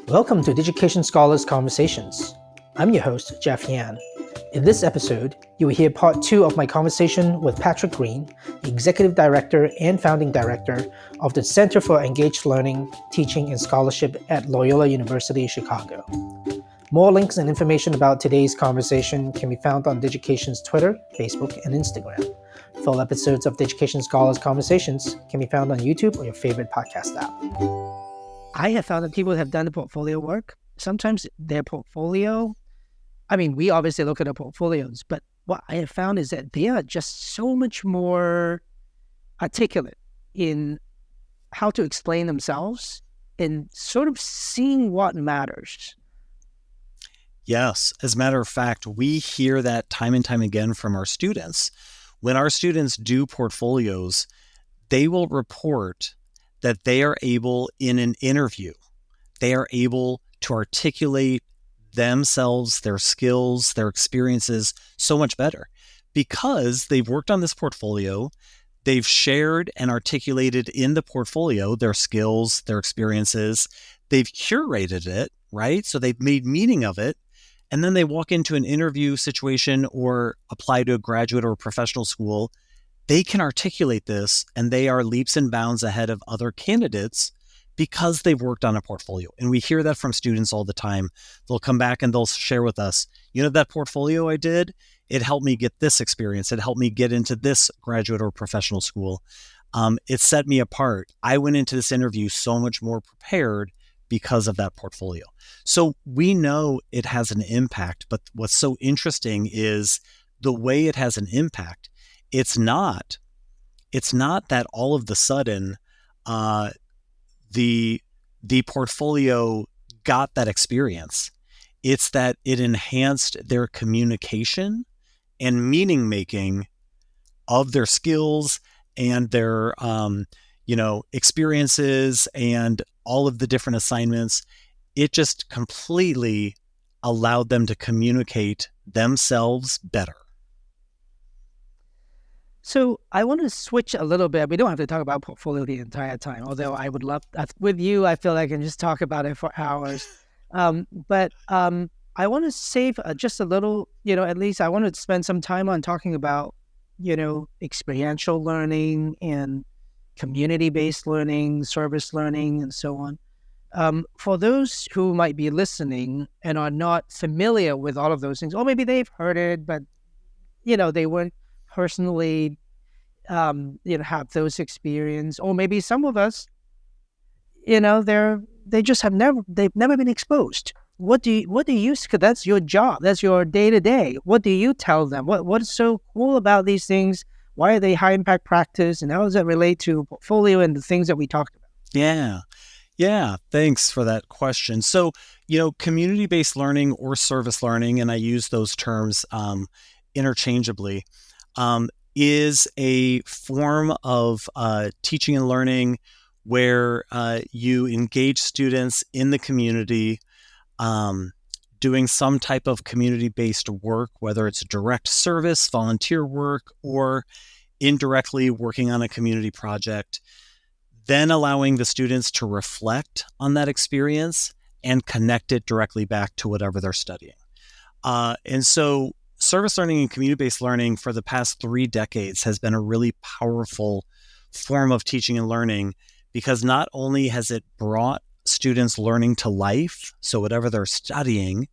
Welcome to Education Scholars Conversations. I'm your host, Jeff Yan. In this episode, you will hear part 2 of my conversation with Patrick Green, the Executive Director and Founding Director of the Center for Engaged Learning, Teaching, and Scholarship at Loyola University Chicago. More links and information about today's conversation can be found on Digication's Twitter, Facebook, and Instagram. Full episodes of Education Scholars Conversations can be found on YouTube or your favorite podcast app. I have found that people have done the portfolio work. Sometimes their portfolio, we obviously look at the portfolios, but what I have found is that they are just so much more articulate in how to explain themselves and sort of seeing what matters. Yes. As a matter of fact, we hear that time and time again from our students. When our students do portfolios, they will report that they are able, in an interview, they are able to articulate themselves, their skills, their experiences so much better because they've worked on this portfolio. They've shared and articulated in the portfolio their skills, their experiences. They've curated it, right? So they've made meaning of it. And then they walk into an interview situation or apply to a graduate or professional school. They can articulate this and they are leaps and bounds ahead of other candidates because they've worked on a portfolio. And we hear that from students all the time. They'll come back and they'll share with us, that portfolio I did, it helped me get this experience. It helped me get into this graduate or professional school. It set me apart. I went into this interview so much more prepared because of that portfolio. So we know it has an impact, but what's so interesting is the way it has an impact. It's not that all of the sudden the portfolio got that experience. It's that it enhanced their communication and meaning making of their skills and their experiences and all of the different assignments. It just completely allowed them to communicate themselves better. So I want to switch a little bit. We don't have to talk about portfolio the entire time, although I would love, with you, I feel like I can just talk about it for hours. But I want to save just a little, at least I want to spend some time on talking about, experiential learning and community-based learning, service learning, and so on. For those who might be listening and are not familiar with all of those things, or maybe they've heard it, but, they weren't personally, have those experience, or maybe some of us, they've never been exposed. What do you, because that's your job, that's your day to day. What do you tell them? What is so cool about these things? Why are they high impact practice? And how does that relate to portfolio and the things that we talked about? Yeah. Thanks for that question. So, community-based learning or service learning, and I use those terms interchangeably, is a form of teaching and learning where you engage students in the community, doing some type of community-based work, whether it's direct service, volunteer work, or indirectly working on a community project, then allowing the students to reflect on that experience and connect it directly back to whatever they're studying. And so service learning and community-based learning for the past 3 decades has been a really powerful form of teaching and learning because not only has it brought students learning to life, so whatever they're studying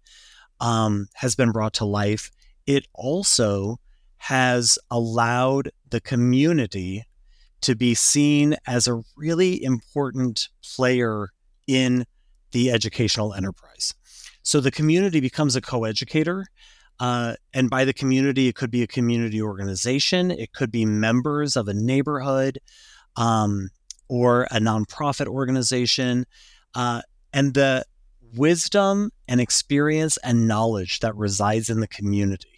has been brought to life, it also has allowed the community to be seen as a really important player in the educational enterprise. So the community becomes a co-educator. And by the community, it could be a community organization. It could be members of a neighborhood or a nonprofit organization. And the wisdom and experience and knowledge that resides in the community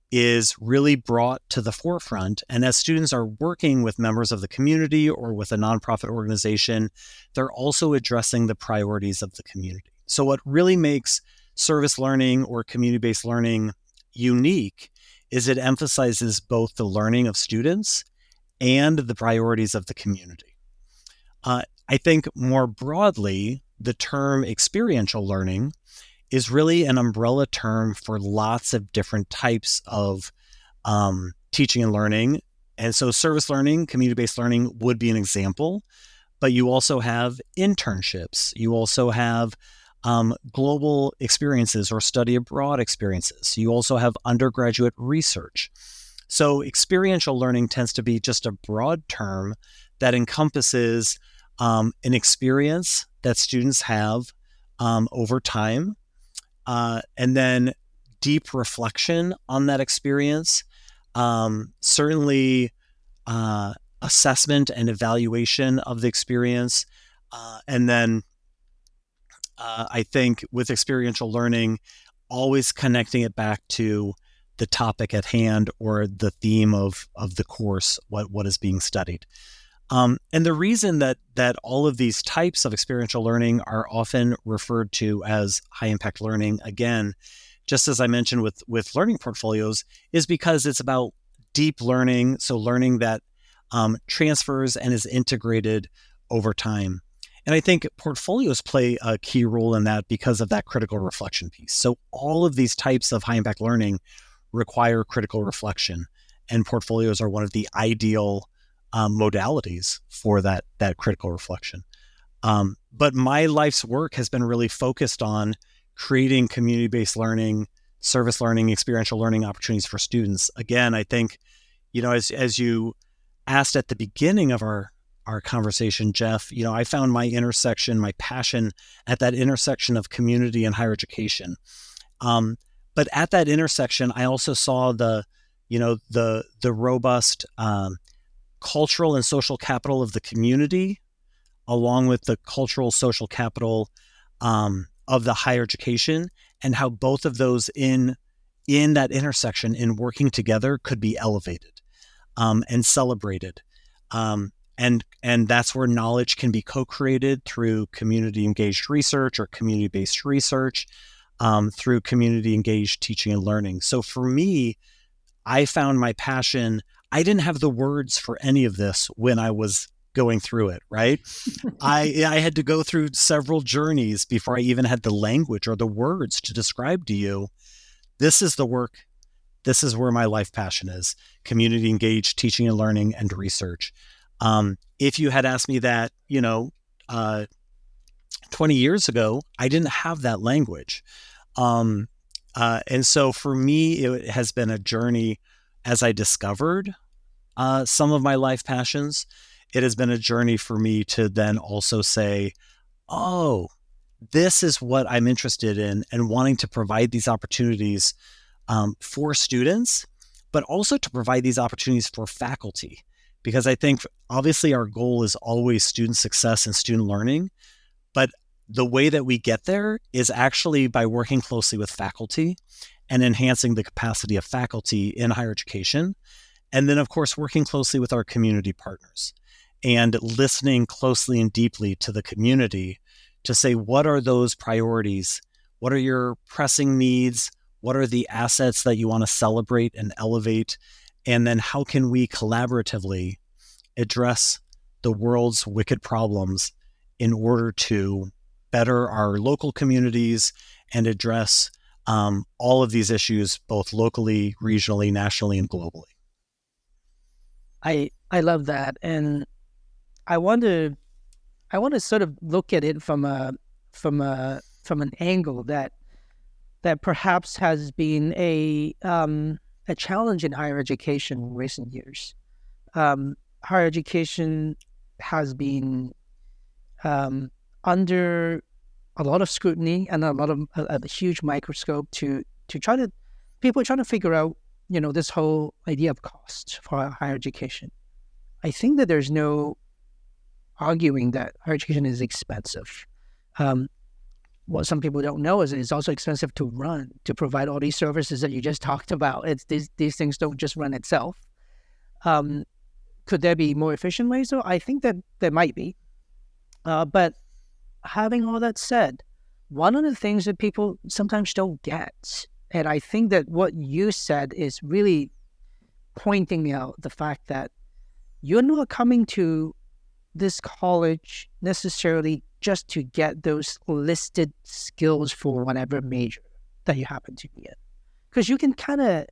is really brought to the forefront. And as students are working with members of the community or with a nonprofit organization, they're also addressing the priorities of the community. So what really makes service learning or community-based learning unique is it emphasizes both the learning of students and the priorities of the community. I think more broadly, the term experiential learning is really an umbrella term for lots of different types of teaching and learning. And so service learning, community-based learning would be an example, but you also have internships. You also have global experiences or study abroad experiences. You also have undergraduate research. So experiential learning tends to be just a broad term that encompasses an experience that students have over time, and then deep reflection on that experience, certainly assessment and evaluation of the experience, and then I think with experiential learning, always connecting it back to the topic at hand or the theme of the course, what is being studied. And the reason that all of these types of experiential learning are often referred to as high impact learning, again, just as I mentioned with learning portfolios, is because it's about deep learning, so learning that transfers and is integrated over time. And I think portfolios play a key role in that because of that critical reflection piece. So all of these types of high impact learning require critical reflection, and portfolios are one of the ideal modalities for that critical reflection. But my life's work has been really focused on creating community-based learning, service learning, experiential learning opportunities for students. Again, I think, as you asked at the beginning of our conversation, Jeff, I found my intersection, my passion at that intersection of community and higher education. But at that intersection, I also saw the robust cultural and social capital of the community, along with the cultural social capital of the higher education, and how both of those in that intersection, in working together, could be elevated and celebrated. And that's where knowledge can be co-created through community-engaged research or community-based research, through community-engaged teaching and learning. So for me, I found my passion. I didn't have the words for any of this when I was going through it, right? I had to go through several journeys before I even had the language or the words to describe to you, this is the work, this is where my life passion is, community-engaged teaching and learning and research. If you had asked me that, 20 years ago, I didn't have that language. And so for me, it has been a journey as I discovered some of my life passions. It has been a journey for me to then also say, oh, this is what I'm interested in, and wanting to provide these opportunities for students, but also to provide these opportunities for faculty. Because I think obviously our goal is always student success and student learning, but the way that we get there is actually by working closely with faculty and enhancing the capacity of faculty in higher education. And then, of course, working closely with our community partners and listening closely and deeply to the community to say, what are those priorities? What are your pressing needs? What are the assets that you want to celebrate and elevate? And then how can we collaboratively address the world's wicked problems in order to better our local communities and address all of these issues, both locally, regionally, nationally, and globally? I love that, and I want to sort of look at it from an angle that perhaps has been a challenge in higher education in recent years. Higher education has been under a lot of scrutiny and a lot of a huge microscope to people are trying to figure out, this whole idea of cost for higher education. I think that there's no arguing that higher education is expensive. What some people don't know is it's also expensive to run, to provide all these services that you just talked about. It's these things don't just run itself. Could there be more efficient ways? So I think that there might be. But having all that said, one of the things that people sometimes don't get, and I think that what you said is really pointing out the fact that you're not coming to this college necessarily just to get those listed skills for whatever major that you happen to be in. Because you can kind of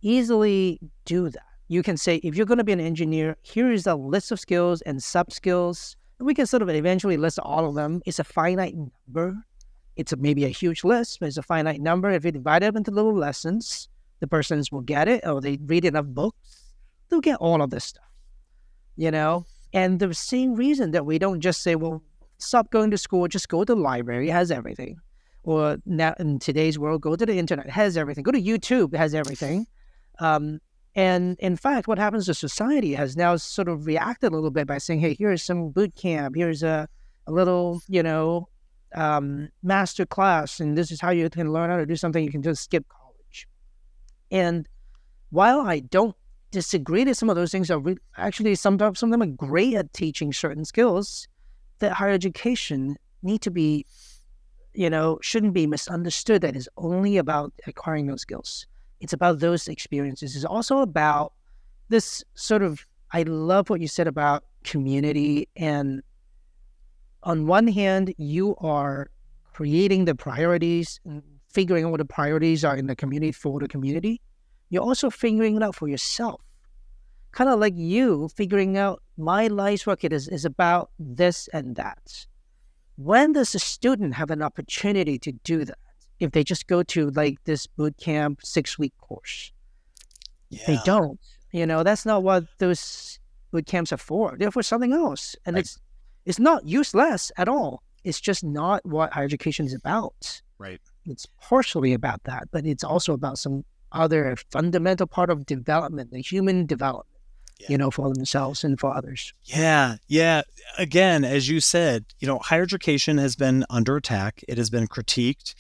easily do that. You can say, if you're going to be an engineer, here is a list of skills and sub skills. And we can sort of eventually list all of them. It's a finite number. It's maybe a huge list, but it's a finite number. If you divide it up into little lessons, the persons will get it, or they read enough books, they'll get all of this stuff, you know? And the same reason that we don't just say, well, stop going to school, just go to the library, it has everything. Or now in today's world, go to the internet, it has everything. Go to YouTube, it has everything. And in fact, what happens to society has now sort of reacted a little bit by saying, hey, here's some boot camp, here's a little, master class, and this is how you can learn how to do something. You can just skip college. And while I don't disagree that some of those things are actually some of them are great at teaching certain skills, that higher education need to be, shouldn't be misunderstood that it's only about acquiring those skills. It's about those experiences. It's also about this sort of, I love what you said about community. And on one hand, you are creating the priorities and figuring out what the priorities are in the community for the community. You're also figuring it out for yourself. Kind of like you figuring out my life's work is about this and that. When does a student have an opportunity to do that? If they just go to like this boot camp 6-week course, they don't. That's not what those boot camps are for. They're for something else, and right. It's not useless at all. It's just not what higher education is about. Right. It's partially about that, but it's also about some other fundamental part of development, the human development. For themselves and for others. Yeah. Again, as you said, higher education has been under attack. It has been critiqued.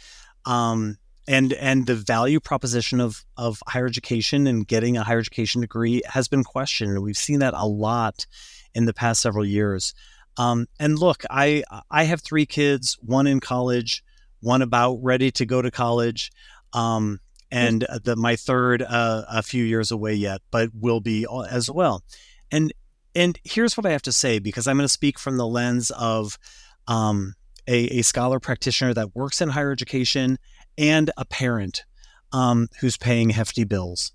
And the value proposition of higher education and getting a higher education degree has been questioned. And we've seen that a lot in the past several years. And look, I have 3 kids, one in college, one about ready to go to college. And my third a few years away yet, but will be as well. And here's what I have to say, because I'm going to speak from the lens of a scholar practitioner that works in higher education and a parent who's paying hefty bills.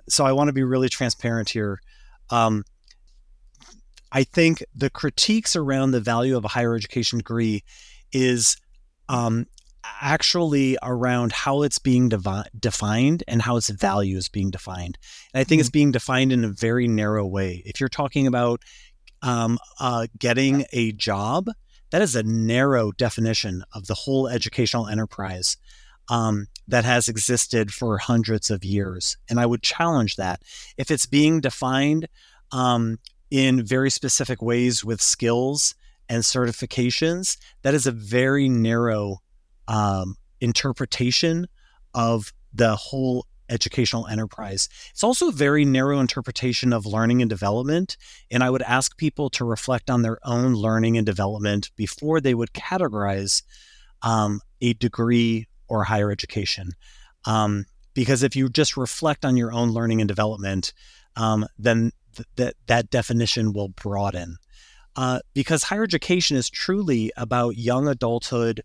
So I want to be really transparent here. I think the critiques around the value of a higher education degree is actually around how it's being defined and how its value is being defined. And I think it's being defined in a very narrow way. If you're talking about getting a job, that is a narrow definition of the whole educational enterprise that has existed for hundreds of years. And I would challenge that. If it's being defined in very specific ways with skills and certifications, that is a very narrow interpretation of the whole educational enterprise. It's also a very narrow interpretation of learning and development. And I would ask people to reflect on their own learning and development before they would categorize a degree or higher education. Because if you just reflect on your own learning and development, then that definition will broaden. Because higher education is truly about young adulthood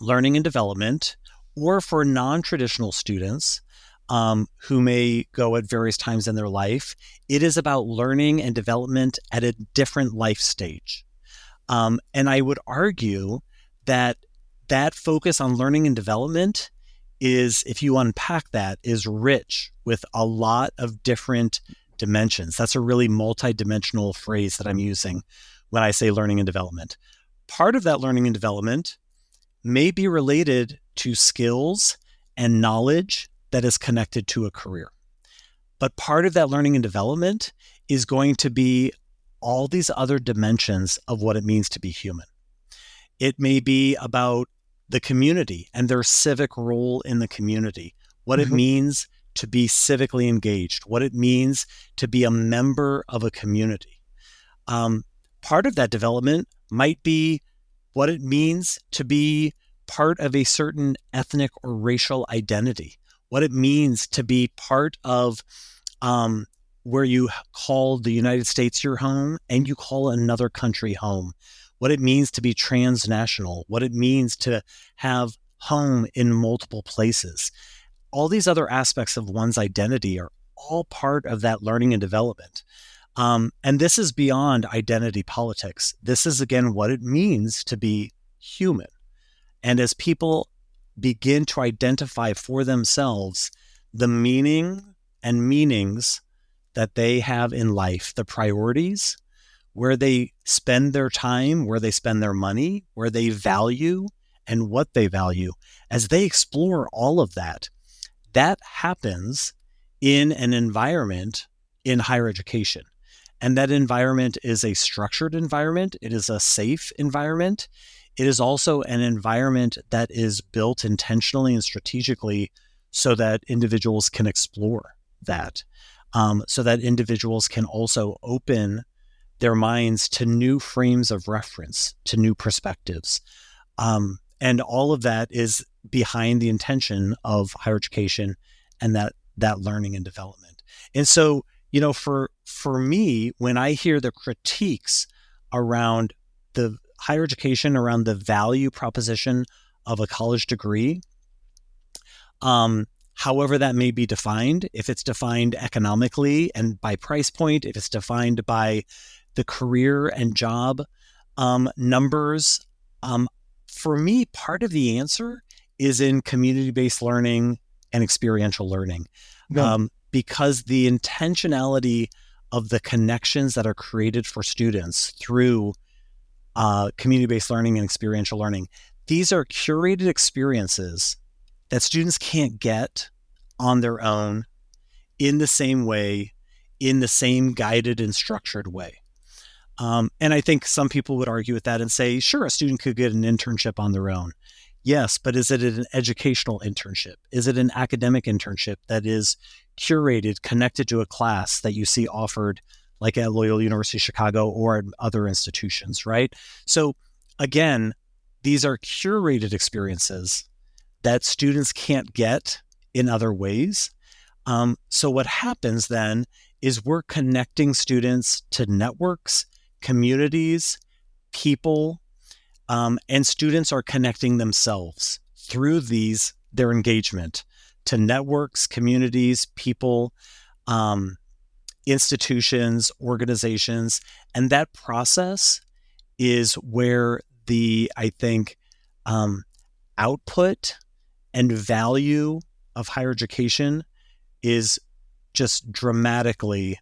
learning and development, or for non-traditional students who may go at various times in their life, it is about learning and development at a different life stage. And I would argue that focus on learning and development is, if you unpack that, is rich with a lot of different dimensions. That's a really multi-dimensional phrase that I'm using when I say learning and development. Part of that learning and development may be related to skills and knowledge that is connected to a career. But part of that learning and development is going to be all these other dimensions of what it means to be human. It may be about the community and their civic role in the community, what it means to be civically engaged, what it means to be a member of a community. Part of that development might be what it means to be part of a certain ethnic or racial identity, what it means to be part of where you call the United States your home and you call another country home, what it means to be transnational, what it means to have home in multiple places. All these other aspects of one's identity are all part of that learning and development. And this is beyond identity politics. This is, again, what it means to be human. And as people begin to identify for themselves the meaning and meanings that they have in life, the priorities, where they spend their time, where they spend their money, where they value and what they value, as they explore all of that, that happens in an environment in higher education. And that environment is a structured environment. It is a safe environment. It is also an environment that is built intentionally and strategically so that individuals can explore that, so that individuals can also open their minds to new frames of reference, to new perspectives. And all of that is behind the intention of higher education and that learning and development. And so, for me, when I hear the critiques around the higher education, around the value proposition of a college degree, however that may be defined, if it's defined economically and by price point, if it's defined by the career and job numbers, for me, part of the answer is in community-based learning and experiential learning. Because the intentionality of the connections that are created for students through community-based learning and experiential learning, these are curated experiences that students can't get on their own in the same way, in the same guided and structured way. And I think some people would argue with that and say, sure, a student could get an internship on their own. Yes, but is it an educational internship? Is it an academic internship that is curated, connected to a class that you see offered like at Loyola University Chicago or at other institutions, right? So again, these are curated experiences that students can't get in other ways. So what happens then is we're connecting students to networks, communities, people, and students are connecting themselves through their engagement to networks, communities, people, institutions, organizations. And that process is where I think, output and value of higher education is just dramatically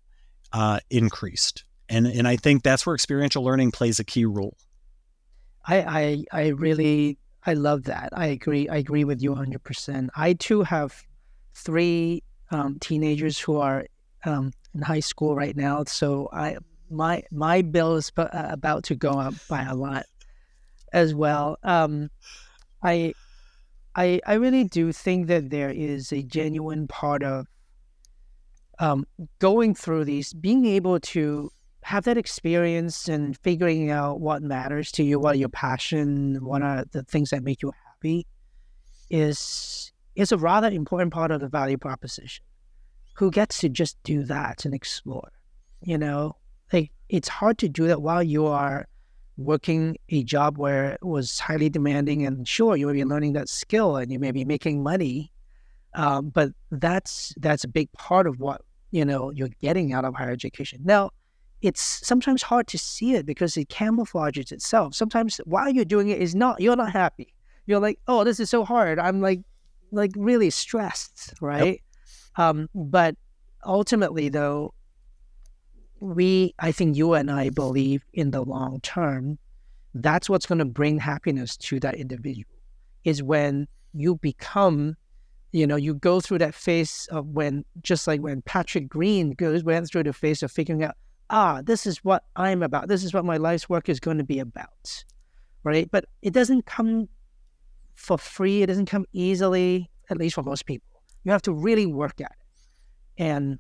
increased. And I think that's where experiential learning plays a key role. I love that. I agree with you 100%. I too have 3 teenagers who are in high school right now. So my bill is about to go up by a lot as well. I really do think that there is a genuine part of going through these, being able to have that experience and figuring out what matters to you, what are your passion, what are the things that make you happy, is a rather important part of the value proposition. Who gets to just do that and explore? Like, it's hard to do that while you are working a job where it was highly demanding, and sure, you may be learning that skill and you may be making money, but that's a big part of what you're getting out of higher education. Now, it's sometimes hard to see it because it camouflages itself. Sometimes while you're doing it, you're not happy. You're like, oh, this is so hard. I'm like really stressed, right? Yep. But ultimately, though, I think you and I believe in the long term, that's what's going to bring happiness to that individual, is when you become, you go through that phase of just like when Patrick Green went through the phase of figuring out, this is what I'm about. This is what my life's work is going to be about, right? But it doesn't come for free. It doesn't come easily, at least for most people. You have to really work at it. And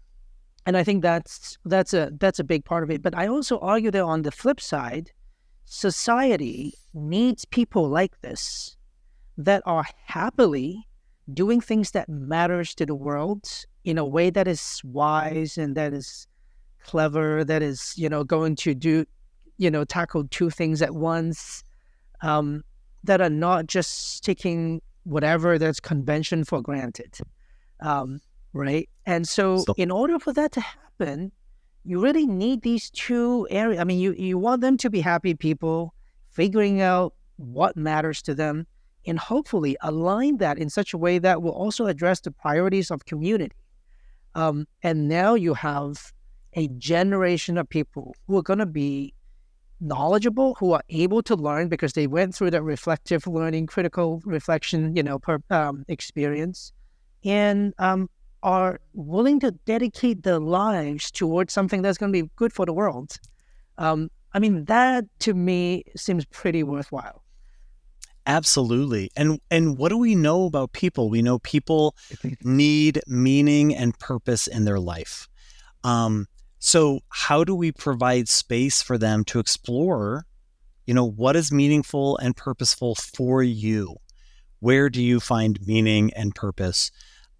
I think that's a big part of it. But I also argue that on the flip side, society needs people like this that are happily doing things that matters to the world in a way that is wise and that is clever, that is, going to do, tackle two things at once, that are not just taking whatever that's convention for granted. Right. And so So in order for that to happen, you really need these two areas. I mean, you want them to be happy people, figuring out what matters to them, and hopefully align that in such a way that will also address the priorities of community. And now you have a generation of people who are going to be knowledgeable, who are able to learn because they went through that reflective learning, critical reflection, experience, and are willing to dedicate their lives towards something that's going to be good for the world. I mean, that to me seems pretty worthwhile. absolutely. And what do we know about people? We know people need meaning and purpose in their life. So how do we provide space for them to explore, what is meaningful and purposeful for you? Where do you find meaning and purpose?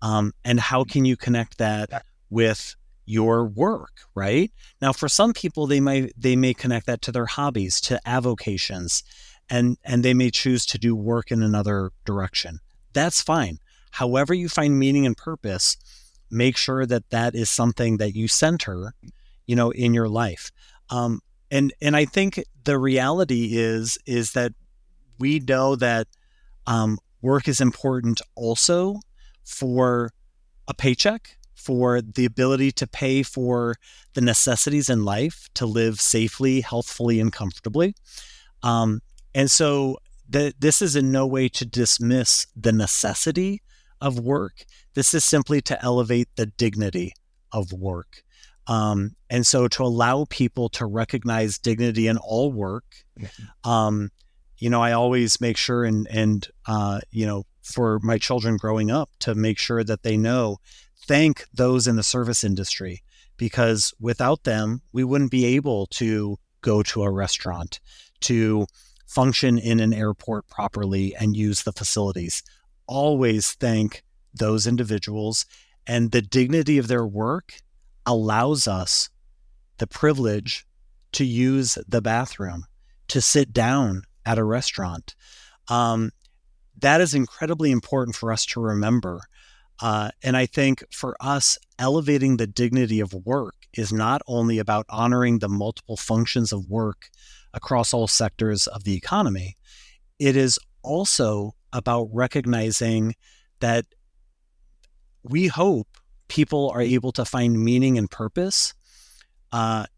And how can you connect that with your work, right? Now, for some people, they may connect that to their hobbies, to avocations, and they may choose to do work in another direction. That's fine. However you find meaning and purpose, make sure that that is something that you center, in your life. And I think the reality is that we know that work is important also for a paycheck, for the ability to pay for the necessities in life, to live safely, healthfully, and comfortably. And so this is in no way to dismiss the necessity of work. This is simply to elevate the dignity of work. And so to allow people to recognize dignity in all work, I always make sure and for my children growing up to make sure that they thank those in the service industry, because without them, we wouldn't be able to go to a restaurant, to function in an airport properly and use the facilities. Always thank those individuals, and the dignity of their work allows us the privilege to use the bathroom, to sit down at a restaurant. That is incredibly important for us to remember. And I think for us, elevating the dignity of work is not only about honoring the multiple functions of work across all sectors of the economy, it is also about recognizing that we hope people are able to find meaning and purpose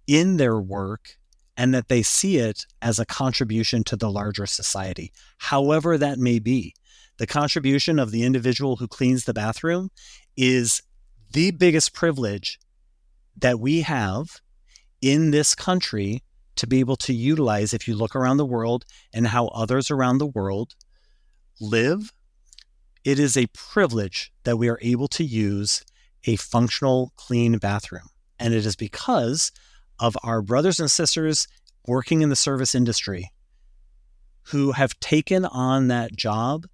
in their work, and that they see it as a contribution to the larger society, however that may be. The contribution of the individual who cleans the bathroom is the biggest privilege that we have in this country to be able to utilize. If you look around the world and how others around the world live, it is a privilege that we are able to use a functional, clean bathroom. And it is because of our brothers and sisters working in the service industry who have taken on that job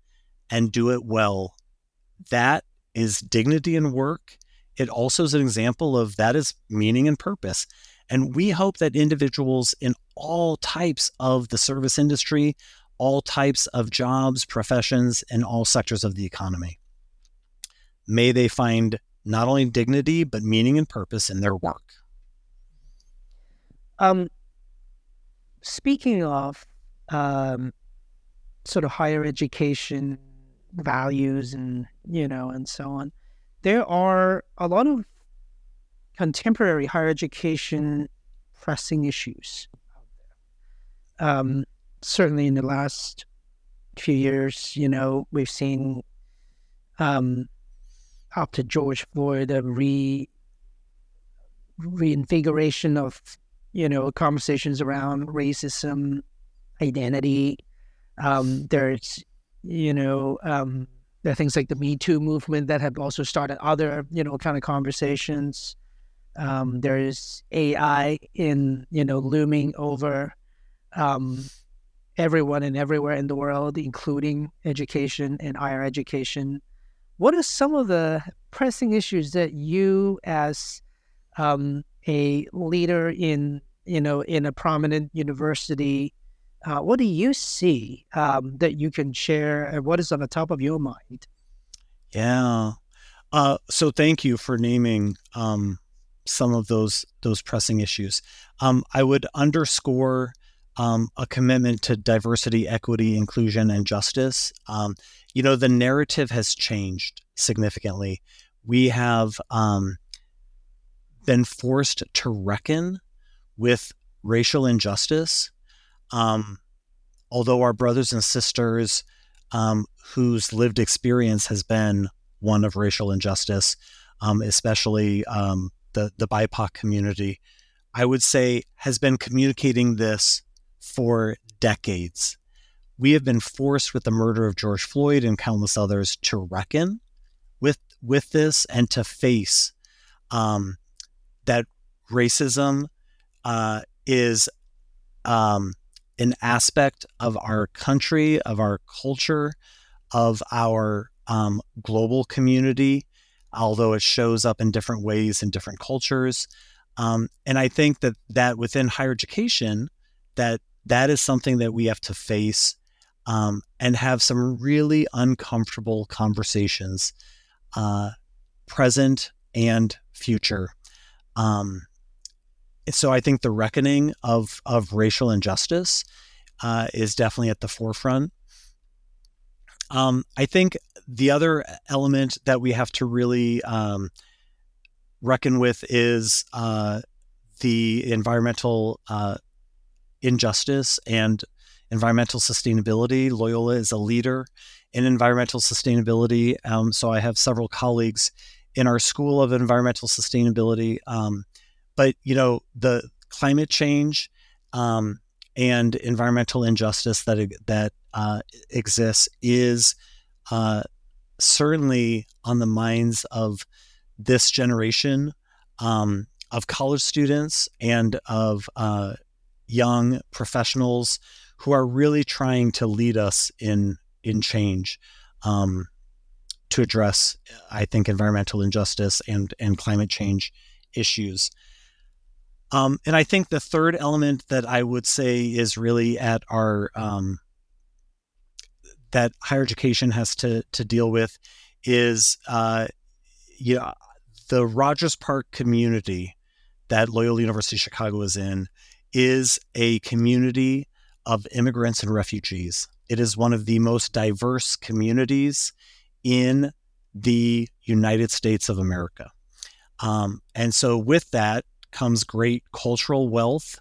and do it well. That is dignity in work. It also is an example of that is meaning and purpose. And we hope that individuals in all types of the service industry, all types of jobs, professions, and all sectors of the economy, may they find not only dignity, but meaning and purpose in their work. Speaking of sort of higher education values and so on, there are a lot of contemporary higher education pressing issues out there. Certainly in the last few years, we've seen after George Floyd a reinvigoration of conversations around racism, identity. There's there are things like the Me Too movement that have also started other kind of conversations. There's AI looming over everyone and everywhere in the world, including education and higher education. what are some of the pressing issues that you, as a leader in in a prominent university, what do you see that you can share, and what is on the top of your mind? Yeah. So thank you for naming some of those pressing issues. I would underscore a commitment to diversity, equity, inclusion, and justice. The narrative has changed significantly. We have been forced to reckon with racial injustice. Although our brothers and sisters whose lived experience has been one of racial injustice, especially the BIPOC community, I would say has been communicating this for decades. We have been forced with the murder of George Floyd and countless others to reckon with this and to face that racism is an aspect of our country, of our culture, of our global community, although it shows up in different ways in different cultures. And I think that within higher education, that is something that we have to face and have some really uncomfortable conversations, present and future. So I think the reckoning of racial injustice is definitely at the forefront. I think the other element that we have to really reckon with is the environmental injustice and environmental sustainability. Loyola is a leader in environmental sustainability. So I have several colleagues in our School of Environmental Sustainability. But, the climate change and environmental injustice that exists is certainly on the minds of this generation of college students and of young professionals who are really trying to lead us in change to address, I think, environmental injustice and climate change issues. And I think the third element that I would say is really at our that higher education has to deal with is the Rogers Park community that Loyola University Chicago is in is a community of immigrants and refugees. It is one of the most diverse communities in the United States of America. And so with that comes great cultural wealth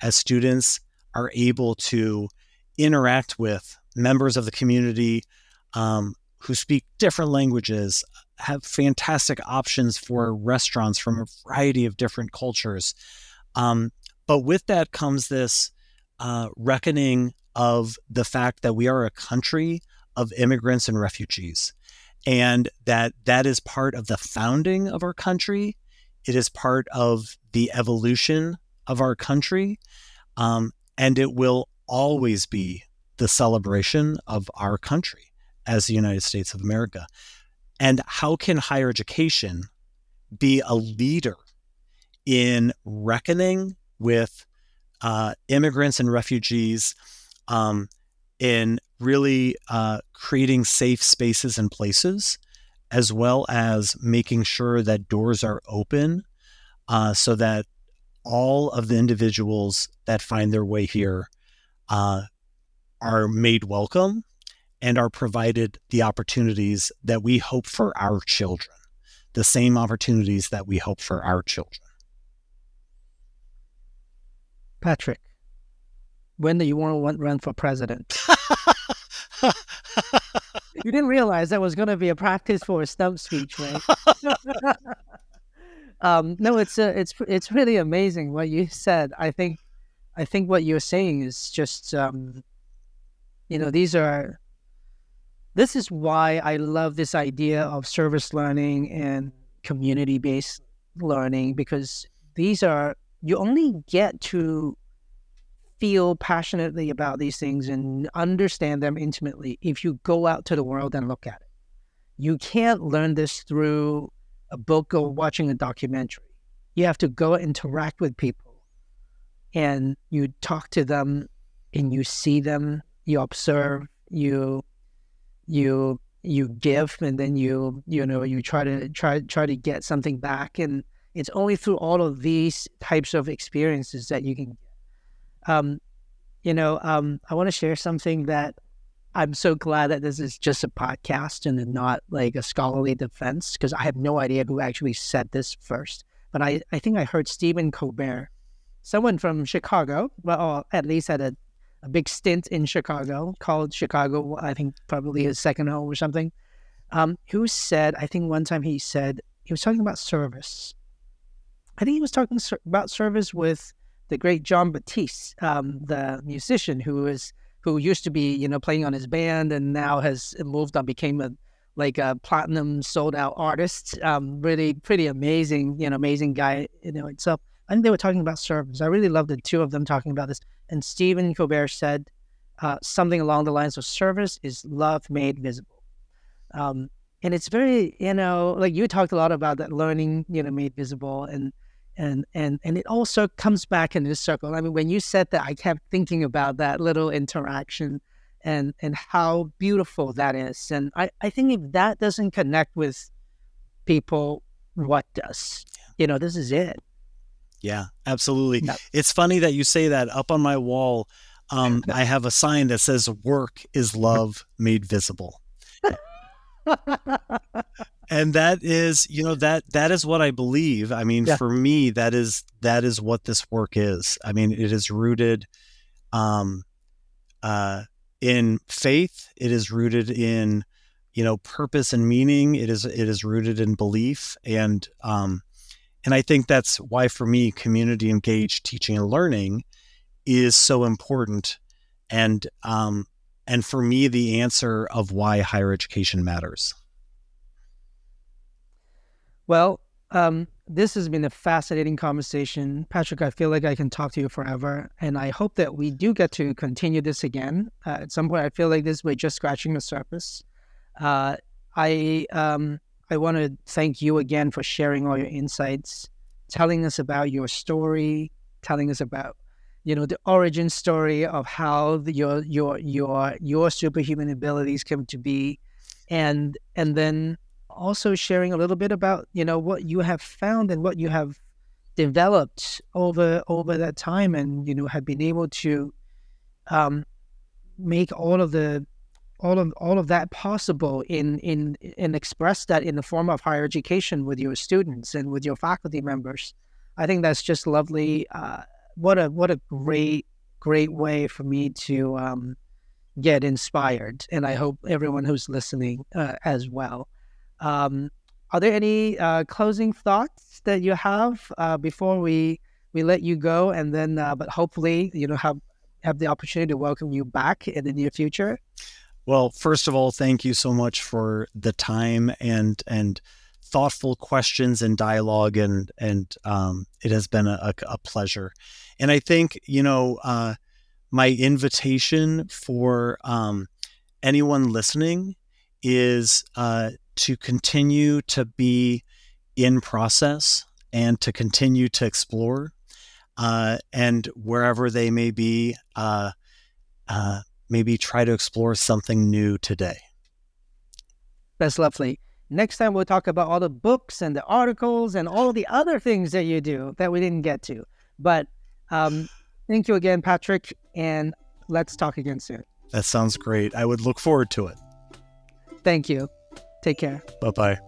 as students are able to interact with members of the community who speak different languages, have fantastic options for restaurants from a variety of different cultures. But with that comes this reckoning of the fact that we are a country of immigrants and refugees, and that is part of the founding of our country. It is part of the evolution of our country, and it will always be the celebration of our country as the United States of America. And how can higher education be a leader in reckoning with immigrants and refugees, in really creating safe spaces and places, as well as making sure that doors are open so that all of the individuals that find their way here are made welcome and are provided the opportunities that we hope for our children, the same opportunities that we hope for our children. Patrick, when do you want to run for president? You didn't realize that was going to be a practice for a stump speech, right? No, it's really amazing what you said. I think what you're saying is just, this is why I love this idea of service learning and community-based learning, because you only get to feel passionately about these things and understand them intimately if you go out to the world and look at it. you can't learn this through a book or watching a documentary. You have to go interact with people, and you talk to them, and you see them, you observe, you give, and then you try to get something back. And it's only through all of these types of experiences that you can um I want to share something that I'm so glad that this is just a podcast and not like a scholarly defense, because I have no idea who actually said this first. But I think I heard Stephen Colbert, someone from Chicago, well, or at least had a big stint in Chicago, called Chicago, I think probably his second home or something, who said, I think one time he said, he was talking about service. I think he was talking about service with the great John Batiste, the musician who used to be, playing on his band and now has moved on, became a platinum sold out artist. Really pretty amazing, amazing guy, itself. I think they were talking about service. I really love the two of them talking about this. And Stephen Colbert said something along the lines of service is love made visible. And it's very, like you talked a lot about that learning, made visible, and it also comes back in this circle. I mean, when you said that, I kept thinking about that little interaction and how beautiful that is. And I think if that doesn't connect with people, what does? This is it. Yeah, absolutely. No. It's funny that you say that. Up on my wall, I have a sign that says "Work is love made visible." And that is, that is what I believe. I mean, for me, that is what this work is. I mean, it is rooted in faith. It is rooted in, purpose and meaning. It is rooted in belief. And I think that's why, for me, community engaged teaching and learning is so important. And for me, the answer of why higher education matters. Well, this has been a fascinating conversation. Patrick, I feel like I can talk to you forever, and I hope that we do get to continue this again. At some point, I feel like we're just scratching the surface. I want to thank you again for sharing all your insights, telling us about your story, telling us about, the origin story of how your superhuman abilities came to be, and then also sharing a little bit about, what you have found and what you have developed over that time, and, have been able to make all of that possible and express that in the form of higher education with your students and with your faculty members. I think that's just lovely. What a great way for me to get inspired, and I hope everyone who's listening as well. Are there any closing thoughts that you have before we let you go, and then but hopefully have the opportunity to welcome you back in the near future? Well, first of all, thank you so much for the time and thoughtful questions and dialogue, and it has been a pleasure. And I think my invitation for anyone listening is to continue to be in process and to continue to explore, and wherever they may be, maybe try to explore something new today. That's lovely. Next time we'll talk about all the books and the articles and all the other things that you do that we didn't get to. But thank you again, Patrick, and let's talk again soon. That sounds great. I would look forward to it. Thank you. Take care. Bye-bye.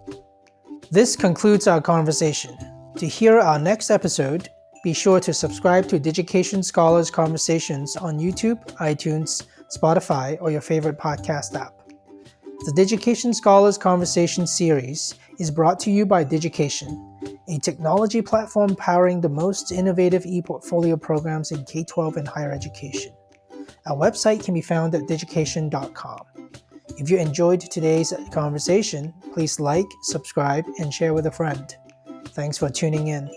This concludes our conversation. To hear our next episode, be sure to subscribe to Digication Scholars Conversations on YouTube, iTunes, Spotify, or your favorite podcast app. The Digication Scholars Conversation series is brought to you by Digication, a technology platform powering the most innovative e-portfolio programs in K-12 and higher education. Our website can be found at digication.com. If you enjoyed today's conversation, please like, subscribe, and share with a friend. Thanks for tuning in.